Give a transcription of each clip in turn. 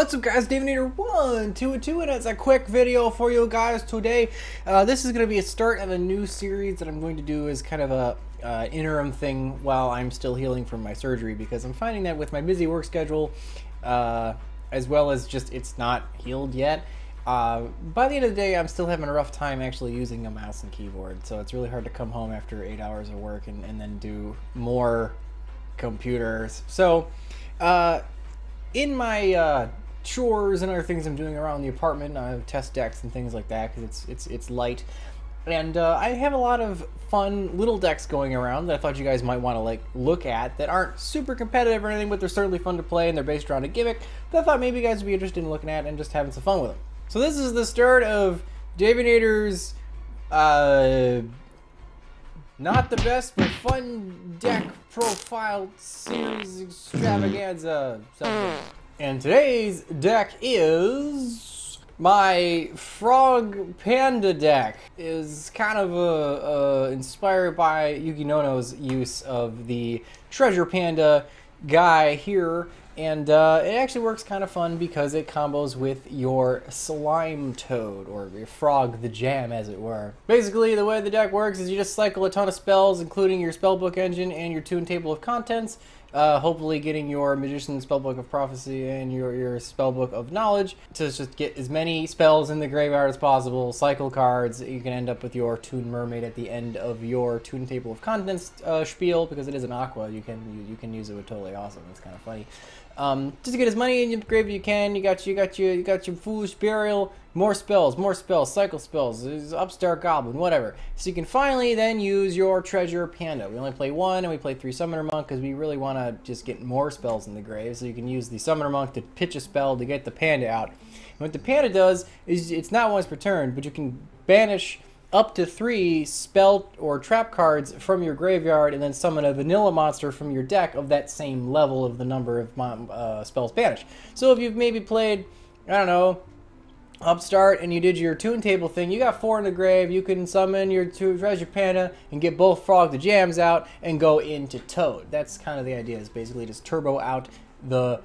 What's up guys, Davinator122, and it's a quick video for you guys today. This is going to be a start of a new series that I'm going to do as kind of a interim thing while I'm still healing from my surgery, because I'm finding that with my busy work schedule, as well as just it's not healed yet, by the end of the day I'm still having a rough time actually using a mouse and keyboard, so it's really hard to come home after 8 hours of work and then do more computers. So in my chores and other things I'm doing around the apartment, I test decks and things like that because it's light, and I have a lot of fun little decks going around that I thought you guys might want to look at that aren't super competitive or anything, but they're certainly fun to play and they're based around a gimmick that I thought maybe you guys would be interested in looking at and just having some fun with them. So this is the start of Davinator's not the best but fun deck profile series extravaganza something. And today's deck is my Frog Panda deck. Is kind of inspired by Yuki Nono's use of the Treasure Panda guy here, and it actually works kind of fun because it combos with your Slime Toad, or your Frog the Jam as it were. Basically the way the deck works is you just cycle a ton of spells, including your spellbook engine and your tune table of contents, hopefully getting your Magician's Spellbook of Prophecy and your Spellbook of Knowledge to just get as many spells in the graveyard as possible, cycle cards. You can end up with your Toon Mermaid at the end of your Toon Table of Contents spiel, because it is an aqua. You can use it with Totally Awesome. It's kind of funny. Just to get as many in your graveyard you can. You got your Foolish Burial, more spells, cycle spells, Upstart Goblin, whatever. So you can finally then use your Treasure Panda. We only play one, and we play 3 Summoner Monk because we really want to just get more spells in the grave. So you can use the Summoner Monk to pitch a spell to get the Panda out. And what the Panda does is it's not once per turn, but you can banish up to 3 spell or trap cards from your graveyard and then summon a vanilla monster from your deck of that same level of the number of spells banished. So if you've maybe played, I don't know, Upstart, and you did your Toon Table thing, you got 4 in the grave, you can summon your Treasure Panda and get both Frog the Jams out and go into Toad. That's kind of the idea, is basically just turbo out the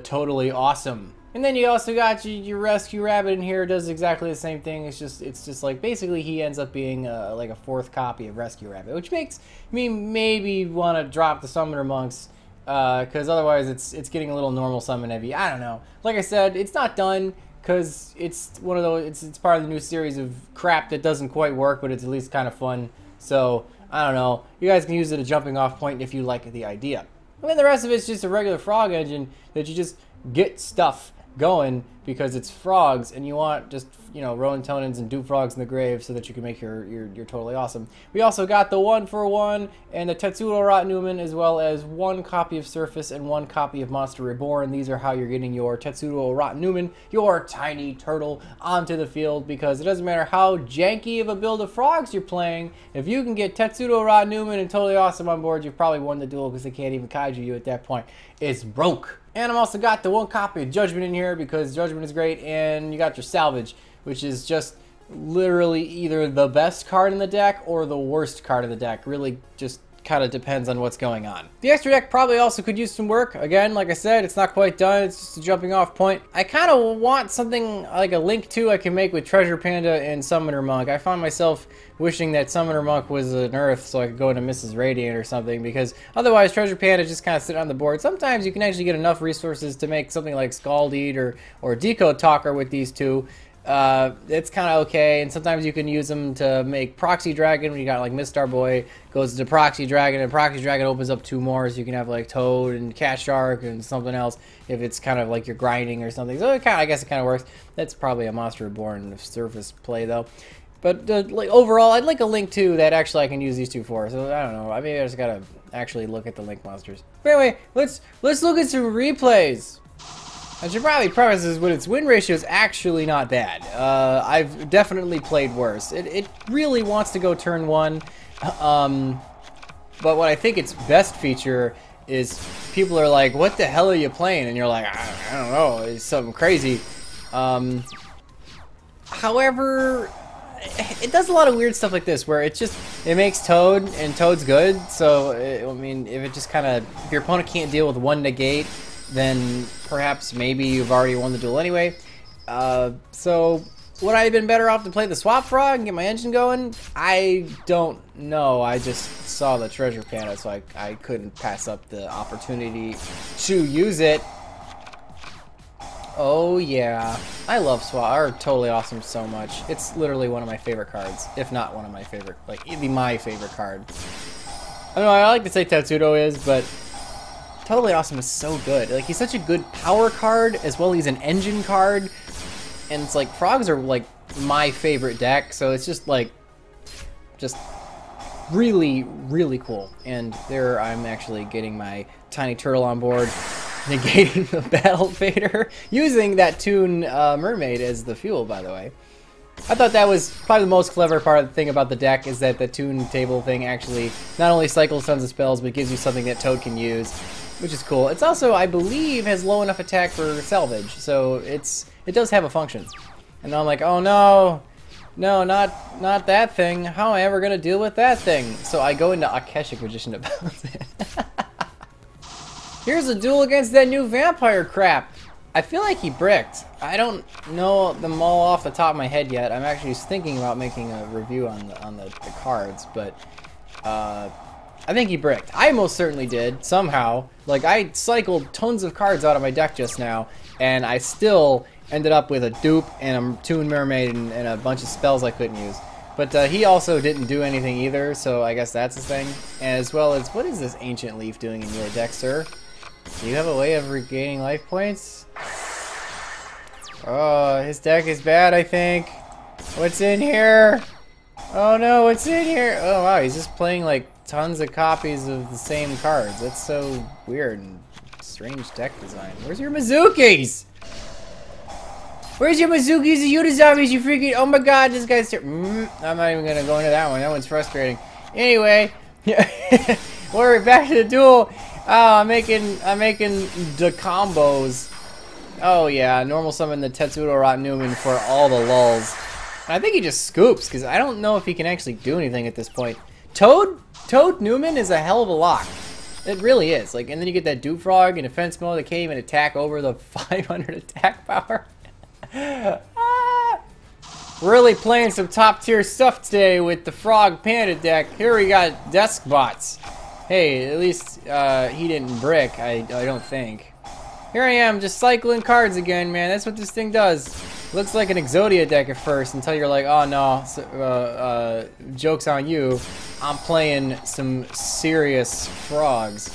Totally Awesome. And then you also got your Rescue Rabbit in here, does exactly the same thing. It's just like basically he ends up being like a 4th copy of Rescue Rabbit, which makes me maybe want to drop the Summoner Monks, because otherwise it's getting a little normal summon heavy. I don't know. Like I said, it's not done because it's one of those. It's part of the new series of crap that doesn't quite work, but it's at least kind of fun. So I don't know. You guys can use it as a jumping off point if you like the idea. And then the rest of it's just a regular frog engine that you just get stuff going because it's frogs, and you want just, you know, Rowan-Tonans and Dupe Frogs in the grave so that you can make your Totally Awesome. We also got the 1-for-1 and the Tetsuro Rot Newman, as well as 1 copy of Surface and 1 copy of Monster Reborn. These are how you're getting your Tetsuro Rot Newman, your tiny turtle, onto the field, because it doesn't matter how janky of a build of frogs you're playing, if you can get Tetsuro Rot Newman and Totally Awesome on board, you've probably won the duel, because they can't even kaiju you at that point. It's broke. And I've also got the 1 copy of Judgment in here because Judgment is great, and you got your Salvage, which is just literally either the best card in the deck or the worst card in the deck. Really just kind of depends on what's going on. The extra deck probably also could use some work. Again, like I said, it's not quite done. It's just a jumping off point. I kind of want something like a link to I can make with Treasure Panda and Summoner Monk. I found myself wishing that Summoner Monk was an Earth so I could go into Mrs. Radiant or something, because otherwise Treasure Panda just kind of sit on the board. Sometimes you can actually get enough resources to make something like Scald-Eat or Decode Talker with these two. It's kind of okay, and sometimes you can use them to make Proxy Dragon when you got like Mistar Boy goes to Proxy Dragon, and Proxy Dragon opens up 2 more, so you can have like Toad and Cat Shark and something else if it's kind of like you're grinding or something. So I guess it kind of works. That's probably a Monster Reborn Surface play though. But like overall, I'd like a link too that actually I can use these 2 for. So I don't know. Maybe I just gotta actually look at the link monsters. But anyway, let's look at some replays. I should probably preface this with its win ratio is actually not bad. I've definitely played worse. It really wants to go turn 1, but what I think its best feature is people are like, "What the hell are you playing?" And you're like, "I don't know, it's something crazy." However, it does a lot of weird stuff like this, where it makes Toad, and Toad's good. So I mean, if it just kind of, if your opponent can't deal with 1 negate, then perhaps maybe you've already won the duel anyway. So would I have been better off to play the swap frog and get my engine going? I don't know. I just saw the treasure panda, so I couldn't pass up the opportunity to use it. Oh yeah, I love swap. Are totally awesome so much. It's literally one of my favorite cards, if not one of my favorite, like it'd be my favorite card. I don't know. I like to say Tetsudo is, but Totally Awesome is so good. Like, he's such a good power card as well. He's an engine card, and it's like frogs are like my favorite deck. So it's just like, just really, really cool. And there, I'm actually getting my tiny turtle on board, negating the battle fader using that Toon mermaid as the fuel. By the way, I thought that was probably the most clever part of the thing about the deck, is that the Toon table thing actually not only cycles tons of spells, but gives you something that Toad can use, which is cool. It's also, I believe, has low enough attack for salvage, so it does have a function. And now I'm like, oh no, not that thing. How am I ever gonna deal with that thing? So I go into Akashic Magician to bounce it. Here's a duel against that new vampire crap. I feel like he bricked. I don't know them all off the top of my head yet. I'm actually thinking about making a review on the cards, but I think he bricked. I most certainly did, somehow. Like, I cycled tons of cards out of my deck just now, and I still ended up with a dupe and a Toon Mermaid and a bunch of spells I couldn't use. But he also didn't do anything either, so I guess that's his thing. As well as, what is this Ancient Leaf doing in your deck, sir? Do you have a way of regaining life points? Oh, his deck is bad, I think. What's in here? Oh no, what's in here? Oh wow, he's just playing like tons of copies of the same cards. That's so weird and strange deck design. Where's your Mizukis? Where's your Mizukis and Unizabis, you freaking... Oh my god, this guy's... I'm not even gonna go into that one. That one's frustrating. Anyway, we're back to the duel. Oh, I'm making the combos. Oh yeah, normal summon the Tetsudo Rot Newman for all the lulz. I think he just scoops, because I don't know if he can actually do anything at this point. Toad Newman is a hell of a lock. It really is. Like, and then you get that Dupe Frog in defense mode that can't even attack over the 500 attack power. Really playing some top tier stuff today with the Frog Panda deck. Here we got Desk Bots. Hey, at least he didn't brick, I don't think. Here I am, just cycling cards again, man. That's what this thing does. Looks like an Exodia deck at first, until you're like, oh no, joke's on you. I'm playing some serious frogs.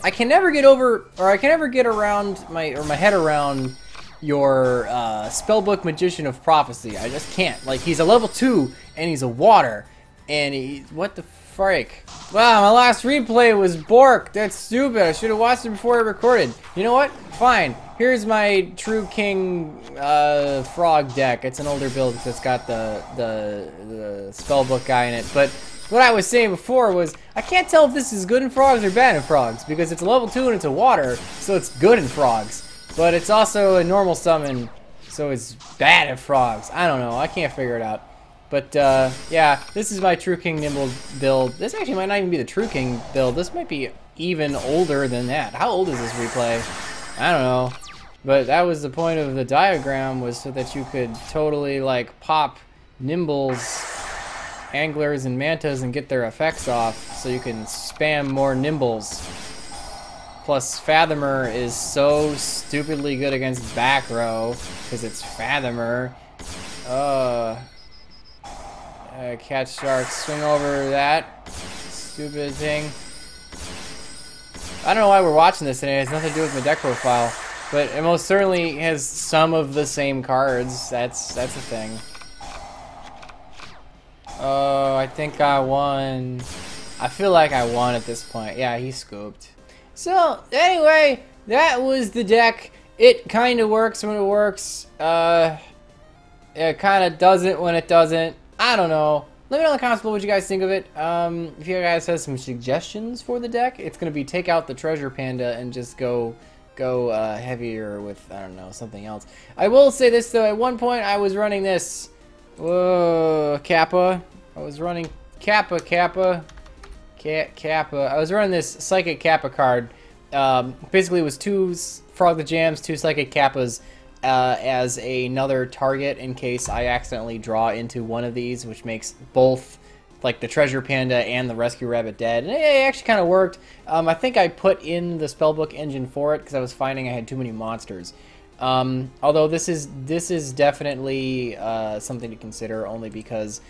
I can never get over, or I can never get around my head around your Spellbook Magician of Prophecy. I just can't. Like, he's a level 2, and he's a water, and he, what the frick? Wow, my last replay was Bork. That's stupid. I should have watched it before I recorded. You know what? Fine. Here's my True King frog deck. It's an older build because it's got the spellbook guy in it. But what I was saying before was, I can't tell if this is good in frogs or bad in frogs, because it's a level 2 and it's a water, so it's good in frogs. But it's also a normal summon, so it's bad at frogs. I don't know. I can't figure it out. But, yeah, this is my True King Nimble build. This actually might not even be the True King build. This might be even older than that. How old is this replay? I don't know. But that was the point of the diagram, was so that you could totally, like, pop Nimbles, Anglers, and Mantas and get their effects off, so you can spam more Nimbles. Plus, Fathomer is so stupidly good against back row, because it's Fathomer. Catch Sharks, swing over that stupid thing. I don't know why we're watching this today. It has nothing to do with my deck profile, but it most certainly has some of the same cards. That's the thing. Oh, I think I won. I feel like I won at this point. Yeah, he scooped. So anyway, that was the deck. It kind of works when it works. It kind of doesn't when it doesn't. I don't know. Let me know in the comments below what you guys think of it. If you guys have some suggestions for the deck, it's going to be take out the Treasure Panda and just go heavier with, I don't know, something else. I will say this, though. At one point, I was running this... Whoa, Kappa. I was running Kappa. I was running this Psychic Kappa card Basically, it was 2 Frog the Jams, 2 Psychic Kappas as another target in case I accidentally draw into one of these, which makes both like the Treasure Panda and the Rescue Rabbit dead. And it actually kind of worked. I think I put in the spellbook engine for it because I was finding I had too many monsters. Although this is definitely something to consider, only because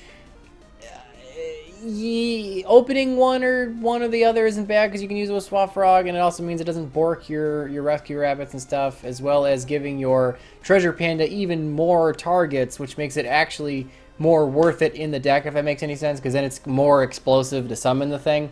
opening one or the other isn't bad because you can use it with Swamp Frog, and it also means it doesn't bork your Rescue Rabbits and stuff, as well as giving your Treasure Panda even more targets, which makes it actually more worth it in the deck, if that makes any sense, because then it's more explosive to summon the thing.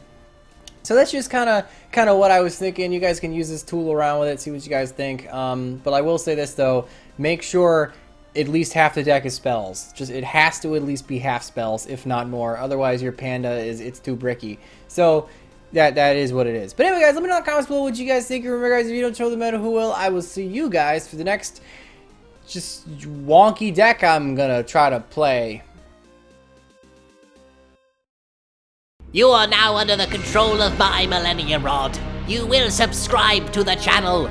So that's just kind of what I was thinking. You guys can use this tool around with it, see what you guys think. But I will say this though: make sure at least half the deck is spells. It has to at least be half spells, if not more. Otherwise, your Panda it's too bricky. So that is what it is. But anyway, guys, let me know in the comments below what you guys think. Remember, guys, if you don't show the meta, who will? I will see you guys for the next just wonky deck I'm gonna try to play. You are now under the control of my Millennium Rod. You will subscribe to the channel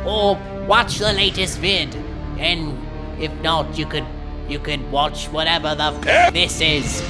or watch the latest vid, and if not, you could watch whatever the this is.